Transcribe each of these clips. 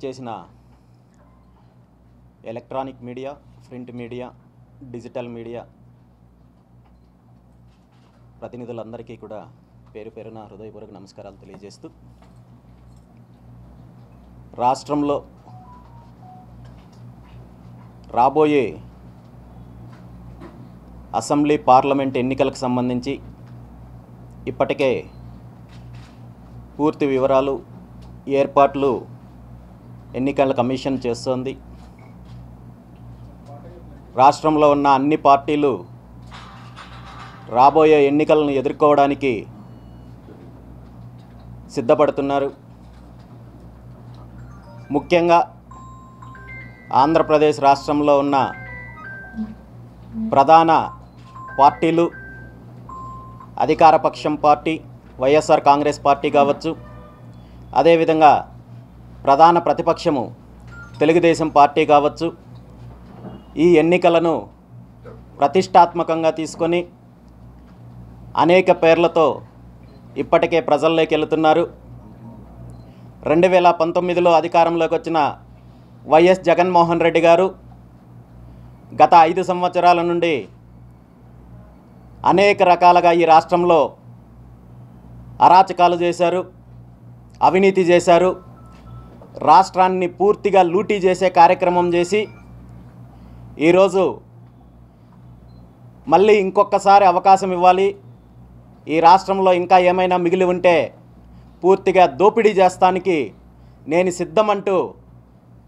విచ్చేసిన electronic media, print media, digital media ప్రతినిధులందరికీ కూడా పేరు పేరున హృదయపూర్వక నమస్కారాలు తెలియజేస్తూ, రాష్ట్రంలో రాబోయే అసెంబ్లీ పార్లమెంట్ ఎన్నికలకు సంబంధించి ఇప్పటికే పూర్తి వివరాలు, ఏర్పాట్లు ఎన్నికల కమిషన్ చేస్తోంది. రాష్ట్రంలో ఉన్న అన్ని పార్టీలు రాబోయే ఎన్నికలను ఎదుర్కోవడానికి సిద్ధపడుతున్నారు. ముఖ్యంగా ఆంధ్రప్రదేశ్ రాష్ట్రంలో ఉన్న ప్రధాన పార్టీలు, అధికార పక్షం పార్టీ వైఎస్ఆర్ కాంగ్రెస్ పార్టీ కావచ్చు, అదేవిధంగా ప్రధాన ప్రతిపక్షము తెలుగుదేశం పార్టీ కావచ్చు, ఈ ఎన్నికలను ప్రతిష్టాత్మకంగా తీసుకొని అనేక పేర్లతో ఇప్పటికే ప్రజల్లోకి వెళుతున్నారు. 2019లో అధికారంలోకి వచ్చిన వైఎస్ జగన్మోహన్ రెడ్డి గారు గత 5 సంవత్సరాల నుండి అనేక రకాలుగా ఈ రాష్ట్రంలో అరాచకాలు చేశారు, అవినీతి చేశారు, రాష్ట్రాన్ని పూర్తిగా లూటీ చేసే కార్యక్రమం చేసి ఈరోజు మళ్ళీ ఇంకొకసారి అవకాశం ఇవ్వాలి, ఈ రాష్ట్రంలో ఇంకా ఏమైనా మిగిలి ఉంటే పూర్తిగా దోపిడీ చేస్తానికి నేను సిద్ధమంటూ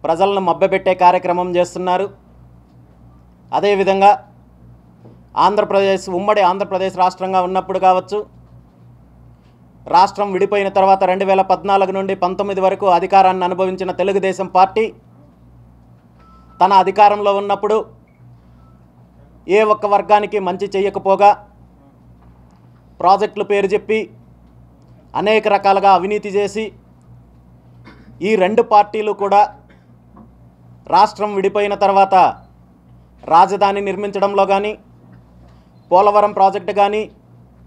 ప్రజలను మభ్యపెట్టే కార్యక్రమం చేస్తున్నారు. అదేవిధంగా ఉమ్మడి ఆంధ్రప్రదేశ్ రాష్ట్రంగా ఉన్నప్పుడు కావచ్చు, రాష్ట్రం విడిపోయిన తర్వాత 2014 నుండి 19 వరకు అధికారాన్ని అనుభవించిన తెలుగుదేశం పార్టీ తన అధికారంలో ఉన్నప్పుడు ఏ ఒక్క వర్గానికి మంచి చేయకపోగా ప్రాజెక్టుల పేరు చెప్పి అనేక రకాలుగా అవినీతి చేసి ఈ రెండు పార్టీలు కూడా రాష్ట్రం విడిపోయిన తర్వాత రాజధాని నిర్మించడంలో కానీ, పోలవరం ప్రాజెక్టు కానీ,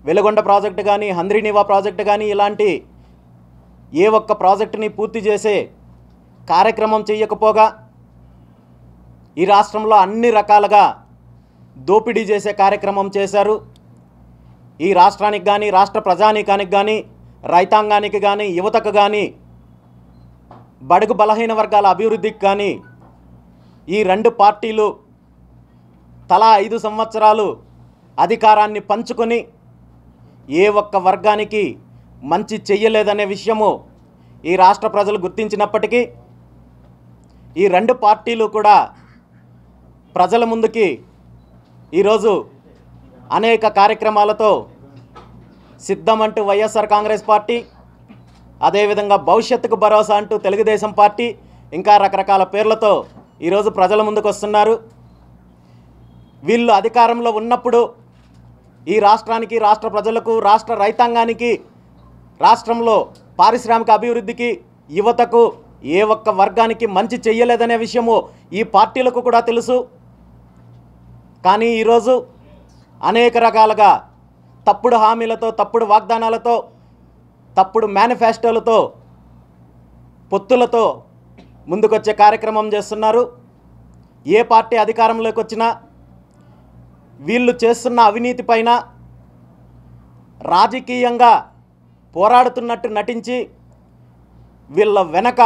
వెలుగొండ ప్రాజెక్టు కానీ, హంద్రీనివా ప్రాజెక్టు కానీ ఇలాంటి ఏ ఒక్క ప్రాజెక్టుని పూర్తి చేసే కార్యక్రమం చేయకపోగా ఈ రాష్ట్రంలో అన్ని రకాలుగా దోపిడీ చేసే కార్యక్రమం చేశారు. ఈ రాష్ట్రానికి కానీ, రాష్ట్ర ప్రజానీకానికి కానీ, రైతాంగానికి కానీ, యువతకు కానీ, బడుగు బలహీన వర్గాల అభివృద్ధికి కానీ ఈ రెండు పార్టీలు తలా 5 సంవత్సరాలు అధికారాన్ని పంచుకొని ఏ ఒక్క వర్గానికి మంచి చెయ్యలేదనే విషయము ఈ రాష్ట్ర ప్రజలు గుర్తించినప్పటికీ ఈ రెండు పార్టీలు కూడా ప్రజల ముందుకి ఈరోజు అనేక కార్యక్రమాలతో సిద్ధమంటూ వైఎస్ఆర్ కాంగ్రెస్ పార్టీ, అదేవిధంగా భవిష్యత్తుకు భరోసా అంటూ తెలుగుదేశం పార్టీ, ఇంకా రకరకాల పేర్లతో ఈరోజు ప్రజల ముందుకు వస్తున్నారు. వీళ్ళు అధికారంలో ఉన్నప్పుడు ఈ రాష్ట్రానికి, రాష్ట్ర ప్రజలకు, రాష్ట్ర రైతాంగానికి, రాష్ట్రంలో పారిశ్రామిక అభివృద్ధికి, యువతకు ఏ ఒక్క వర్గానికి మంచి చెయ్యలేదనే విషయము ఈ పార్టీలకు కూడా తెలుసు. కానీ ఈరోజు అనేక రకాలుగా తప్పుడు హామీలతో, తప్పుడు వాగ్దానాలతో, తప్పుడు మేనిఫెస్టోలతో, పొత్తులతో ముందుకొచ్చే కార్యక్రమం చేస్తున్నారు. ఏ పార్టీ అధికారంలోకి వచ్చినా వీళ్ళు చేస్తున్న అవినీతి పైన రాజకీయంగా పోరాడుతున్నట్టు నటించి వీళ్ళ వెనక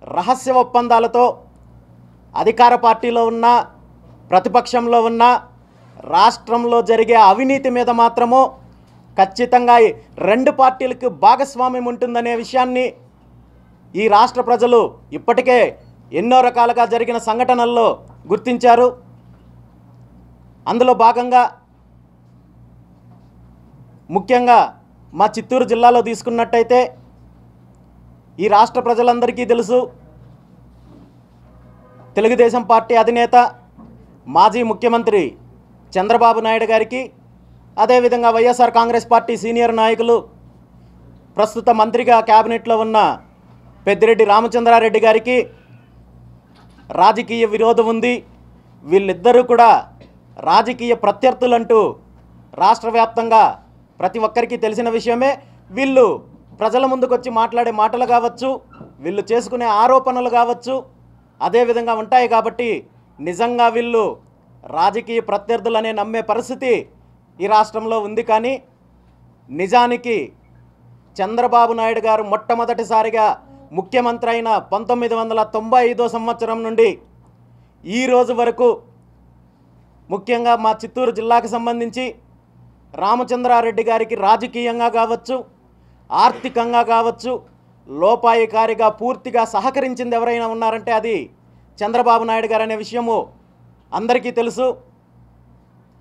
రహస్య ఒప్పందాలతో అధికార పార్టీలో ఉన్న, ప్రతిపక్షంలో ఉన్న, రాష్ట్రంలో జరిగే అవినీతి మీద మాత్రము ఖచ్చితంగా రెండు పార్టీలకు భాగస్వామ్యం ఉంటుందనే విషయాన్ని ఈ రాష్ట్ర ప్రజలు ఇప్పటికే ఎన్నో రకాలుగా జరిగిన సంఘటనల్లో గుర్తించారు. అందులో భాగంగా ముఖ్యంగా మా చిత్తూరు జిల్లాలో తీసుకున్నట్టయితే ఈ రాష్ట్ర ప్రజలందరికీ తెలుసు, తెలుగుదేశం పార్టీ అధినేత మాజీ ముఖ్యమంత్రి చంద్రబాబు నాయుడు గారికి, అదేవిధంగా వైఎస్ఆర్ కాంగ్రెస్ పార్టీ సీనియర్ నాయకులు, ప్రస్తుత మంత్రిగా క్యాబినెట్లో ఉన్న పెద్దిరెడ్డి రామచంద్రారెడ్డి గారికి రాజకీయ విరోధం ఉంది. వీళ్ళిద్దరూ కూడా రాజకీయ ప్రత్యర్థులంటూ రాష్ట్ర వ్యాప్తంగా ప్రతి ఒక్కరికి తెలిసిన విషయమే. వీళ్ళు ప్రజల ముందుకు వచ్చి మాట్లాడే మాటలు కావచ్చు, వీళ్ళు చేసుకునే ఆరోపణలు కావచ్చు అదేవిధంగా ఉంటాయి. కాబట్టి నిజంగా వీళ్ళు రాజకీయ ప్రత్యర్థులనే నమ్మే పరిస్థితి ఈ రాష్ట్రంలో ఉంది. కానీ నిజానికి చంద్రబాబు నాయుడు గారు మొట్టమొదటిసారిగా ముఖ్యమంత్రి అయిన 1995 సంవత్సరం నుండి ఈ రోజు వరకు ముఖ్యంగా మా చిత్తూరు జిల్లాకు సంబంధించి రామచంద్రారెడ్డి గారికి రాజకీయంగా కావచ్చు ఆర్థికంగా కావచ్చు లోపాయికారిగా పూర్తిగా సహకరించింది ఎవరైనా ఉన్నారంటే అది చంద్రబాబు నాయుడు గారు అనే విషయము అందరికీ తెలుసు.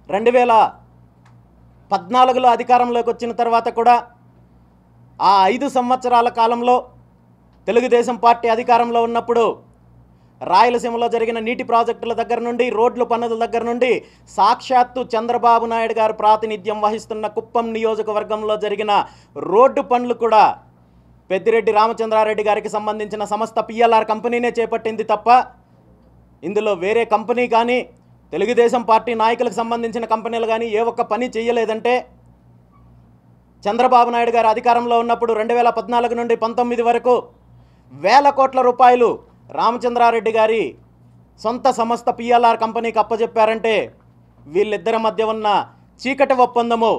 2014లో అధికారంలోకి వచ్చిన తర్వాత కూడా ఆ 5 సంవత్సరాల కాలంలో తెలుగుదేశం పార్టీ అధికారంలో ఉన్నప్పుడు రాయలసీమలో జరిగిన నీటి ప్రాజెక్టుల దగ్గర నుండి రోడ్ల పనుల దగ్గర నుండి సాక్షాత్తు చంద్రబాబు నాయుడు గారు ప్రాతినిధ్యం వహిస్తున్న కుప్పం నియోజకవర్గంలో జరిగిన రోడ్డు పనులు కూడా పెద్దిరెడ్డి రామచంద్రారెడ్డి గారికి సంబంధించిన సంస్థ పిఎల్ఆర్ కంపెనీనే చేపట్టింది తప్ప ఇందులో వేరే కంపెనీ కానీ తెలుగుదేశం పార్టీ నాయకులకు సంబంధించిన కంపెనీలు కానీ ఏ ఒక్క పని చేయలేదంటే చంద్రబాబు నాయుడు గారు అధికారంలో ఉన్నప్పుడు 2014 నుండి 19 వరకు వేల కోట్ల రూపాయలు రామచంద్రారెడ్డి గారి సొంత సంస్థ పిఎల్ఆర్ కంపెనీకి అప్పచెప్పారంటే వీళ్ళిద్దరి మధ్య ఉన్న చీకటి ఒప్పందము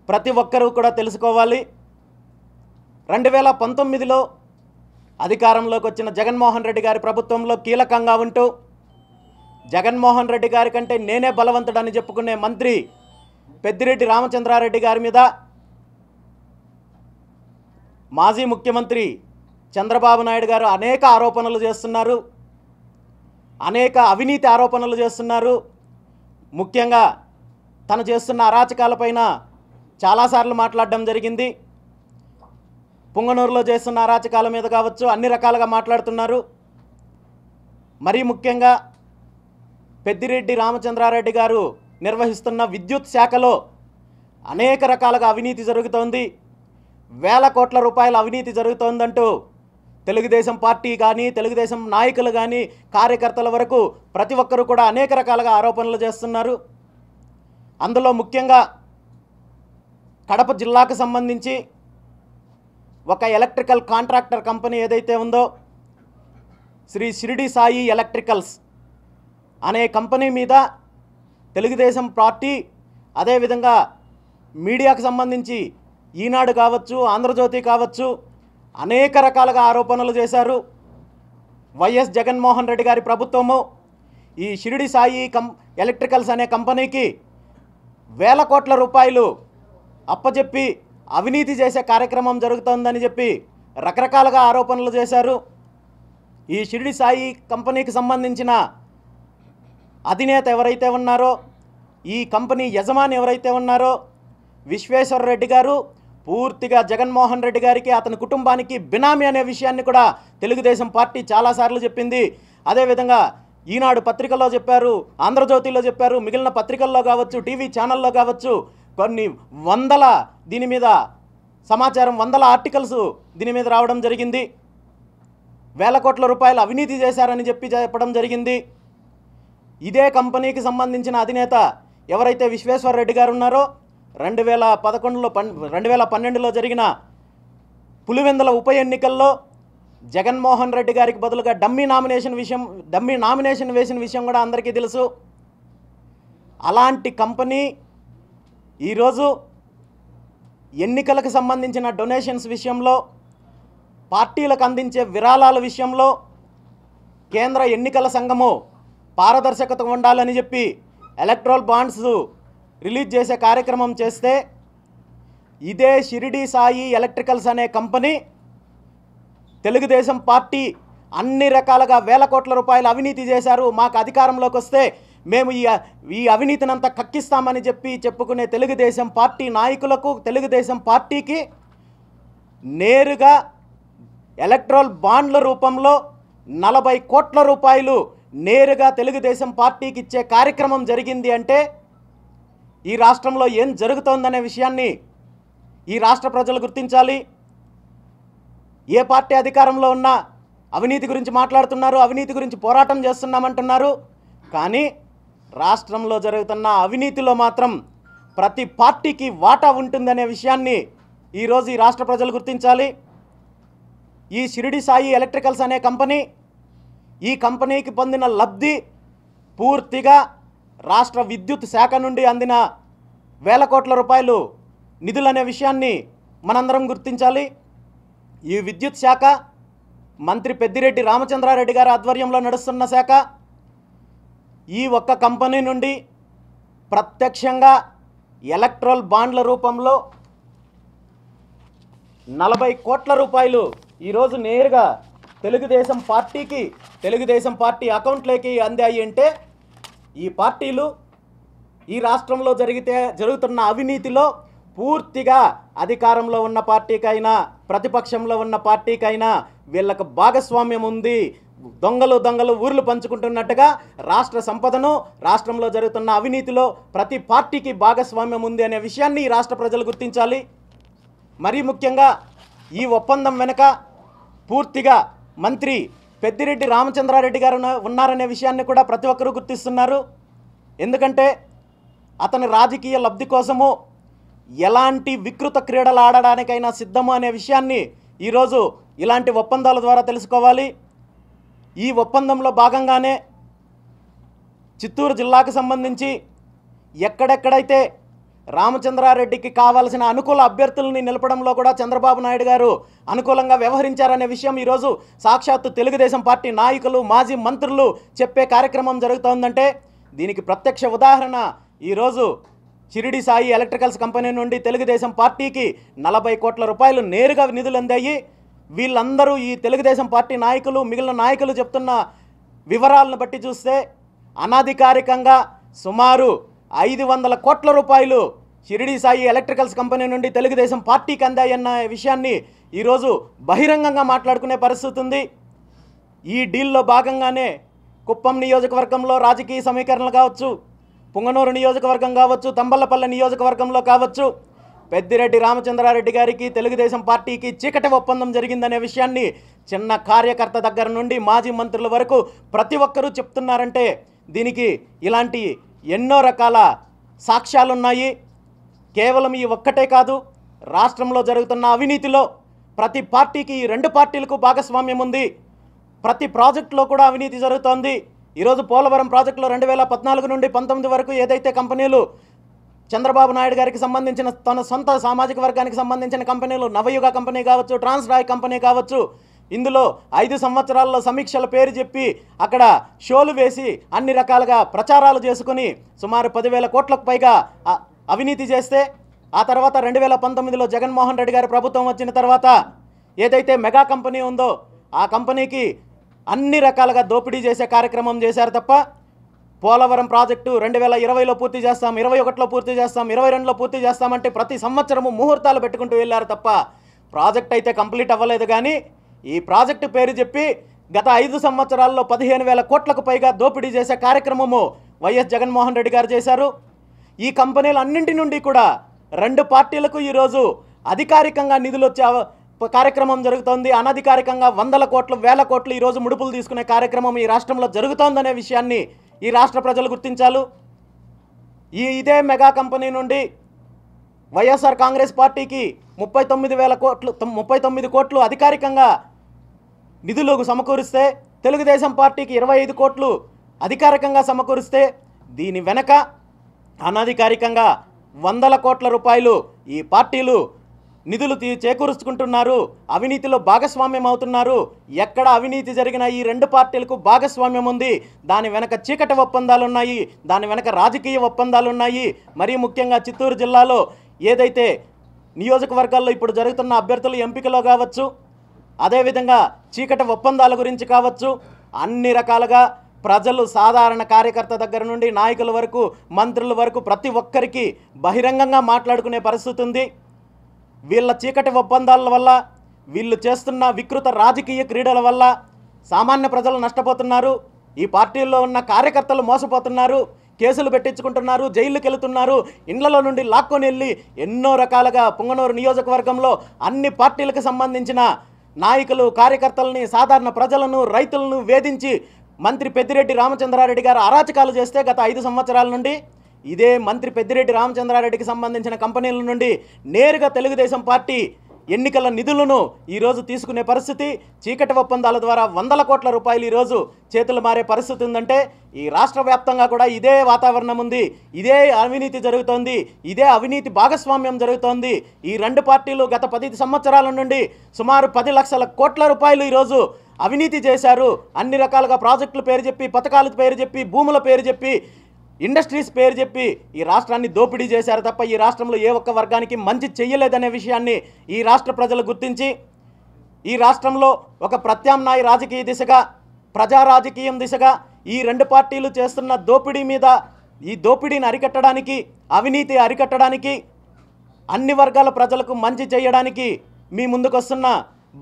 ప్రతి ఒక్కరూ కూడా తెలుసుకోవాలి. 2019లో అధికారంలోకి వచ్చిన జగన్మోహన్ రెడ్డి గారి ప్రభుత్వంలో కీలకంగా ఉంటూ జగన్మోహన్ రెడ్డి గారి కంటే నేనే బలవంతుడని చెప్పుకునే మంత్రి పెద్దిరెడ్డి రామచంద్రారెడ్డి గారి మీద మాజీ ముఖ్యమంత్రి చంద్రబాబు నాయుడు గారు అనేక ఆరోపణలు చేస్తున్నారు, అనేక అవినీతి ఆరోపణలు చేస్తున్నారు. ముఖ్యంగా తను చేస్తున్న అరాచకాలపైన చాలాసార్లు మాట్లాడడం జరిగింది. పుంగనూరులో చేస్తున్న అరాచకాల మీద కావచ్చు అన్ని రకాలుగా మాట్లాడుతున్నారు. మరీ ముఖ్యంగా పెద్దిరెడ్డి రామచంద్రారెడ్డి గారు నిర్వహిస్తున్న విద్యుత్ శాఖలో అనేక రకాలుగా అవినీతి జరుగుతోంది, వేల కోట్ల రూపాయల అవినీతి జరుగుతోందంటూ తెలుగుదేశం పార్టీ కానీ తెలుగుదేశం నాయకులు కానీ కార్యకర్తల వరకు ప్రతి ఒక్కరూ కూడా అనేక రకాలుగా ఆరోపణలు చేస్తున్నారు. అందులో ముఖ్యంగా కడప జిల్లాకు సంబంధించి ఒక ఎలక్ట్రికల్ కాంట్రాక్టర్ కంపెనీ ఏదైతే ఉందో శ్రీ షిరిడి సాయి ఎలక్ట్రికల్స్ అనే కంపెనీ మీద తెలుగుదేశం పార్టీ అదేవిధంగా మీడియాకు సంబంధించి ఈనాడు కావచ్చు ఆంధ్రజ్యోతి కావచ్చు అనేక రకాలుగా ఆరోపణలు చేశారు. వైఎస్ జగన్మోహన్ రెడ్డి గారి ప్రభుత్వము ఈ షిరిడి సాయి ఎలక్ట్రికల్స్ అనే కంపెనీకి వేల కోట్ల రూపాయలు అప్పచెప్పి అవినీతి చేసే కార్యక్రమం జరుగుతోందని చెప్పి రకరకాలుగా ఆరోపణలు చేశారు. ఈ షిరిడి సాయి కంపెనీకి సంబంధించిన అధినేత ఎవరైతే ఉన్నారో ఈ కంపెనీ యజమాని ఎవరైతే ఉన్నారో విశ్వేశ్వర రెడ్డి గారు పూర్తిగా జగన్మోహన్ రెడ్డి గారికి అతని కుటుంబానికి బినామీ అనే విషయాన్ని కూడా తెలుగుదేశం పార్టీ చాలాసార్లు చెప్పింది. అదేవిధంగా ఈనాడు పత్రికల్లో చెప్పారు, ఆంధ్రజ్యోతిలో చెప్పారు, మిగిలిన పత్రికల్లో కావచ్చు టీవీ ఛానల్లో కావచ్చు కొన్ని వందల దీని మీద సమాచారం వందల ఆర్టికల్స్ దీని మీద రావడం జరిగింది. వేల కోట్ల రూపాయలు అవినీతి చేశారని చెప్పడం జరిగింది. ఇదే కంపెనీకి సంబంధించిన అధినేత ఎవరైతే విశ్వేశ్వర రెడ్డి గారు ఉన్నారో 2012లో జరిగిన పులివెందుల ఉప ఎన్నికల్లో జగన్మోహన్ రెడ్డి గారికి బదులుగా డమ్మీ నామినేషన్ వేసిన విషయం కూడా అందరికీ తెలుసు. అలాంటి కంపెనీ ఈరోజు ఎన్నికలకు సంబంధించిన డొనేషన్స్ విషయంలో పార్టీలకు అందించే విరాళాల విషయంలో కేంద్ర ఎన్నికల సంఘము పారదర్శకత ఉండాలని చెప్పి ఎలక్ట్రల్ బాండ్స్ రిలీజ్ చేసే కార్యక్రమం చేస్తే ఇదే షిరిడి సాయి ఎలక్ట్రికల్స్ అనే కంపెనీ తెలుగుదేశం పార్టీ అన్ని రకాలుగా వేల కోట్ల రూపాయలు అవినీతి చేశారు, మాకు అధికారంలోకి వస్తే మేము ఈ అవినీతినంతా కక్కిస్తామని చెప్పుకునే తెలుగుదేశం పార్టీ నాయకులకు తెలుగుదేశం పార్టీకి నేరుగా ఎలక్ట్రల్ బాండ్ల రూపంలో 40 కోట్ల రూపాయలు నేరుగా తెలుగుదేశం పార్టీకి ఇచ్చే కార్యక్రమం జరిగింది అంటే ఈ రాష్ట్రంలో ఏం జరుగుతోందనే విషయాన్ని ఈ రాష్ట్ర ప్రజలు గుర్తించాలి. ఏ పార్టీ అధికారంలో ఉన్నా అవినీతి గురించి మాట్లాడుతున్నారు, అవినీతి గురించి పోరాటం చేస్తున్నామంటున్నారు. కానీ రాష్ట్రంలో జరుగుతున్న అవినీతిలో మాత్రం ప్రతి పార్టీకి వాటా ఉంటుందనే విషయాన్ని ఈరోజు ఈ రాష్ట్ర ప్రజలు గుర్తించాలి. ఈ షిరిడి సాయి ఎలక్ట్రికల్స్ అనే కంపెనీ, ఈ కంపెనీకి పొందిన లబ్ధి పూర్తిగా రాష్ట్ర విద్యుత్ శాఖ నుండి అందిన వేల కోట్ల రూపాయలు నిధులనే విషయాన్ని మనందరం గుర్తించాలి. ఈ విద్యుత్ శాఖ మంత్రి పెద్దిరెడ్డి రామచంద్రారెడ్డి గారి ఆధ్వర్యంలో నడుస్తున్న శాఖ. ఈ ఒక్క కంపెనీ నుండి ప్రత్యక్షంగా ఎలక్ట్రల్ బాండ్ల రూపంలో 40 కోట్ల రూపాయలు ఈరోజు నేరుగా తెలుగుదేశం పార్టీ అకౌంట్లోకి అందాయి. అంటే ఈ పార్టీలు ఈ రాష్ట్రంలో జరుగుతున్న అవినీతిలో పూర్తిగా అధికారంలో ఉన్న పార్టీకైనా ప్రతిపక్షంలో ఉన్న పార్టీకైనా వీళ్ళకు భాగస్వామ్యం ఉంది. దొంగలు ఊర్లు పంచుకుంటున్నట్టుగా రాష్ట్ర సంపదను, రాష్ట్రంలో జరుగుతున్న అవినీతిలో ప్రతి పార్టీకి భాగస్వామ్యం ఉంది అనే విషయాన్ని ఈ రాష్ట్ర ప్రజలు గుర్తించాలి. మరీ ముఖ్యంగా ఈ ఒప్పందం వెనుక పూర్తిగా మంత్రి పెద్దిరెడ్డి రామచంద్రారెడ్డి గారు ఉన్నారనే విషయాన్ని కూడా ప్రతి ఒక్కరూ గుర్తిస్తున్నారు. ఎందుకంటే అతని రాజకీయ లబ్ధి కోసము ఎలాంటి వికృత క్రీడలు ఆడడానికైనా సిద్ధము అనే విషయాన్ని ఈరోజు ఇలాంటి ఒప్పందాల ద్వారా తెలుసుకోవాలి. ఈ ఒప్పందంలో భాగంగానే చిత్తూరు జిల్లాకు సంబంధించి ఎక్కడెక్కడైతే రామచంద్రారెడ్డికి కావాల్సిన అనుకూల అభ్యర్థులని నిలపడంలో కూడా చంద్రబాబు నాయుడు గారు అనుకూలంగా వ్యవహరించారనే విషయం ఈరోజు సాక్షాత్తు తెలుగుదేశం పార్టీ నాయకులు, మాజీ మంత్రులు చెప్పే కార్యక్రమం జరుగుతోందంటే దీనికి ప్రత్యక్ష ఉదాహరణ ఈరోజు షిరిడి సాయి ఎలక్ట్రికల్స్ కంపెనీ నుండి తెలుగుదేశం పార్టీకి 40 కోట్ల రూపాయలు నేరుగా నిధులు అందాయి. వీళ్ళందరూ ఈ తెలుగుదేశం పార్టీ నాయకులు, మిగిలిన నాయకులు చెప్తున్న వివరాలను బట్టి చూస్తే అనధికారికంగా సుమారు 500 కోట్ల రూపాయలు షిరిడి సాయి ఎలక్ట్రికల్స్ కంపెనీ నుండి తెలుగుదేశం పార్టీకి అందాయన్న విషయాన్ని ఈరోజు బహిరంగంగా మాట్లాడుకునే పరిస్థితి ఉంది. ఈ డీల్లో భాగంగానే కుప్పం నియోజకవర్గంలో రాజకీయ సమీకరణలు కావచ్చు, పుంగనూరు నియోజకవర్గం కావచ్చు, తంబళ్లపల్లి నియోజకవర్గంలో కావచ్చు, పెద్దిరెడ్డి రామచంద్రారెడ్డి గారికి తెలుగుదేశం పార్టీకి చీకటి ఒప్పందం జరిగిందనే విషయాన్ని చిన్న కార్యకర్త దగ్గర నుండి మాజీ మంత్రుల వరకు ప్రతి ఒక్కరూ చెప్తున్నారంటే దీనికి ఇలాంటి ఎన్నో రకాల సాక్ష్యాలున్నాయి. కేవలం ఈ ఒక్కటే కాదు, రాష్ట్రంలో జరుగుతున్న అవినీతిలో ప్రతి పార్టీకి, ఈ రెండు పార్టీలకు భాగస్వామ్యం ఉంది. ప్రతి ప్రాజెక్టులో కూడా అవినీతి జరుగుతోంది. ఈరోజు పోలవరం ప్రాజెక్టులో 2014 నుండి 19 వరకు ఏదైతే కంపెనీలు చంద్రబాబు నాయుడు గారికి సంబంధించిన తన సొంత సామాజిక వర్గానికి సంబంధించిన కంపెనీలు, నవయుగ కంపెనీ కావచ్చు, ట్రాన్స్రాయ్ కంపెనీ కావచ్చు, ఇందులో 5 సంవత్సరాల్లో సమీక్షల పేరు చెప్పి అక్కడ షోలు వేసి అన్ని రకాలుగా ప్రచారాలు చేసుకుని సుమారు 10,000 కోట్లకు పైగా అవినీతి చేస్తే ఆ తర్వాత 2019లో జగన్మోహన్ రెడ్డి గారి ప్రభుత్వం వచ్చిన తర్వాత ఏదైతే మెగా కంపెనీ ఉందో ఆ కంపెనీకి అన్ని రకాలుగా దోపిడీ చేసే కార్యక్రమం చేశారు తప్ప పోలవరం ప్రాజెక్టు 2020లో పూర్తి చేస్తాం, 21లో పూర్తి చేస్తాం, 22లో పూర్తి చేస్తామంటే ప్రతి సంవత్సరము ముహూర్తాలు పెట్టుకుంటూ వెళ్ళారు తప్ప ప్రాజెక్ట్ అయితే కంప్లీట్ అవ్వలేదు. కానీ ఈ ప్రాజెక్టు పేరు చెప్పి గత 5 సంవత్సరాల్లో 15,000 కోట్లకు పైగా దోపిడీ చేసే కార్యక్రమము వైఎస్ జగన్మోహన్ రెడ్డి గారు చేశారు. ఈ కంపెనీలు అన్నింటి నుండి కూడా 2 పార్టీలకు ఈరోజు అధికారికంగా నిధులు వచ్చే కార్యక్రమం జరుగుతోంది. అనధికారికంగా 100 కోట్లు, 1000 కోట్లు ఈరోజు ముడుపులు తీసుకునే కార్యక్రమం ఈ రాష్ట్రంలో జరుగుతోందనే విషయాన్ని ఈ రాష్ట్ర ప్రజలు గుర్తించాలి. ఇదే మెగా కంపెనీ నుండి వైఎస్ఆర్ కాంగ్రెస్ పార్టీకి 39 కోట్లు అధికారికంగా నిధులు సమకూరిస్తే, తెలుగుదేశం పార్టీకి 25 కోట్లు అధికారికంగా సమకూరిస్తే దీని వెనక అనధికారికంగా 100 కోట్ల రూపాయలు ఈ పార్టీలు నిధులు చేకూర్చుకుంటున్నారు, అవినీతిలో భాగస్వామ్యం అవుతున్నారు. ఎక్కడ అవినీతి జరిగినా ఈ 2 పార్టీలకు భాగస్వామ్యం ఉంది. దాని వెనక చీకటి ఒప్పందాలు ఉన్నాయి, దాని వెనక రాజకీయ ఒప్పందాలు ఉన్నాయి. మరీ ముఖ్యంగా చిత్తూరు జిల్లాలో ఏదైతే నియోజకవర్గాల్లో ఇప్పుడు జరుగుతున్న అభ్యర్థుల ఎంపికలో కావచ్చు, అదేవిధంగా చీకటి ఒప్పందాల గురించి కావచ్చు, అన్ని రకాలుగా ప్రజలు, సాధారణ కార్యకర్త దగ్గర నుండి నాయకుల వరకు, మంత్రుల వరకు ప్రతి ఒక్కరికి బహిరంగంగా మాట్లాడుకునే పరిస్థితి ఉంది. వీళ్ళ చీకటి ఒప్పందాల వల్ల, వీళ్ళు చేస్తున్న వికృత రాజకీయ క్రీడల వల్ల సామాన్య ప్రజలు నష్టపోతున్నారు. ఈ పార్టీల్లో ఉన్న కార్యకర్తలు మోసపోతున్నారు, కేసులు పెట్టించుకుంటున్నారు, జైలుకి వెళుతున్నారు, ఇండ్లలో నుండి లాక్కొని వెళ్ళి ఎన్నో రకాలుగా పుంగనూరు నియోజకవర్గంలో అన్ని పార్టీలకు సంబంధించిన నాయకులు, కార్యకర్తలని, సాధారణ ప్రజలను, రైతులను వేధించి మంత్రి పెద్దిరెడ్డి రామచంద్రారెడ్డి గారు అరాచకాలు చేస్తే గత 5 సంవత్సరాల నుండి ఇదే మంత్రి పెద్దిరెడ్డి రామచంద్రారెడ్డికి సంబంధించిన కంపెనీల నుండి నేరుగా తెలుగుదేశం పార్టీ ఎన్నికల నిధులను ఈరోజు తీసుకునే పరిస్థితి, చీకటి ఒప్పందాల ద్వారా వందల కోట్ల రూపాయలు ఈరోజు చేతులు మారే పరిస్థితి ఉందంటే ఈ రాష్ట్ర వ్యాప్తంగా కూడా ఇదే వాతావరణం ఉంది, ఇదే అవినీతి జరుగుతోంది, ఇదే అవినీతి భాగస్వామ్యం జరుగుతోంది. ఈ రెండు పార్టీలు గత 10 సంవత్సరాల నుండి సుమారు 10 లక్షల కోట్ల రూపాయలు ఈరోజు అవినీతి చేశారు. అన్ని రకాలుగా ప్రాజెక్టుల పేరు చెప్పి, పథకాల పేరు చెప్పి, భూముల పేరు చెప్పి, ఇండస్ట్రీస్ పేరు చెప్పి ఈ రాష్ట్రాన్ని దోపిడీ చేశారు తప్ప ఈ రాష్ట్రంలో ఏ ఒక్క వర్గానికి మంచి చెయ్యలేదనే విషయాన్ని ఈ రాష్ట్ర ప్రజలు గుర్తించి ఈ రాష్ట్రంలో ఒక ప్రత్యామ్నాయ రాజకీయ దిశగా, ప్రజా రాజకీయం దిశగా ఈ రెండు పార్టీలు చేస్తున్న దోపిడీ మీద, ఈ దోపిడీని అరికట్టడానికి, అవినీతి అరికట్టడానికి, అన్ని వర్గాల ప్రజలకు మంచి చేయడానికి మీ ముందుకొస్తున్న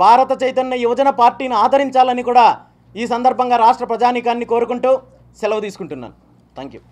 భారత చైతన్య యువజన పార్టీని ఆదరించాలని కూడా ఈ సందర్భంగా రాష్ట్ర ప్రజానీకాన్ని కోరుకుంటూ సెలవు తీసుకుంటున్నాను. Thank you.